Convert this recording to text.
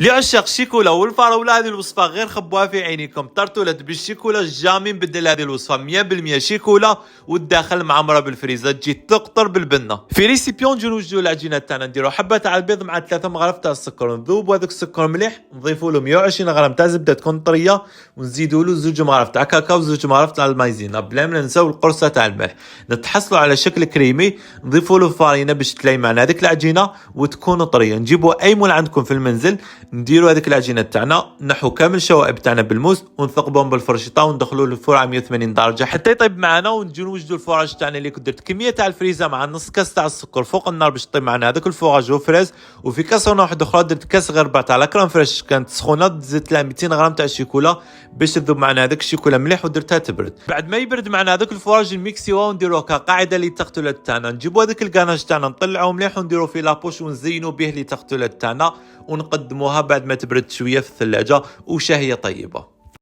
لعشاق الشيكولا والفراولة هذه الوصفة غير خبوها في عينيكم. طرطولة بالشيكولا جامي نبدل هذه الوصفة 100% شيكولا والداخل معمرة بالفريزة تجي تقطر بالبنة. في ريسيبيون نجيو نوجدو العجينة تاعنا، نديرو حبة تاع البيض مع 3 مغارف تاع السكر، نذوبو هذاك السكر مليح، نضيفو له 120 غرام تاع زبدة تكون طرية، ونزيدو له 2 مغارف تاع كاكاو و2 مغارف تاع المايزينا، بلا ما ننساو القرصة تاع الملح. نتحصلوا على شكل كريمي، نضيفو له فارينة باش تلاي معنا هذيك العجينة وتكون طرية. نجيبو اي مول عندكم في المنزل، نديرو هذيك العجينه تاعنا، نحو كامل الشوائب تاعنا بالموس ونثقبهم بالفرشيطه وندخلوه للفرن على 180 درجه حتى يطيب معنا. ونجيو نوجدوا الفراج تاعنا اللي كنت درت كميه تاع الفريزه مع نص كاس تاع السكر فوق النار باش يطيب معنا هذاك الفراج وفريز. وفي كاسرونه واحده اخرى درت كاس غير ربع تاع لا كريم فريش كانت سخونه، زدت لها 200 غرام تاع الشيكولا باش تذوب معنا هذاك الشيكولا مليح ودرتها تبرد. بعد ما يبرد معنا هذاك الفراج نميكسيوه ونديروه كقاعده لي تقتلت تاعنا. نجيبوا هذاك الكاناج تاعنا نطلعوه مليح ونديروه في لابوش ونزينوا به لي تقتلت تاعنا ونقدموها بعد ما تبرد شويه في الثلاجه وشهيه طيبه.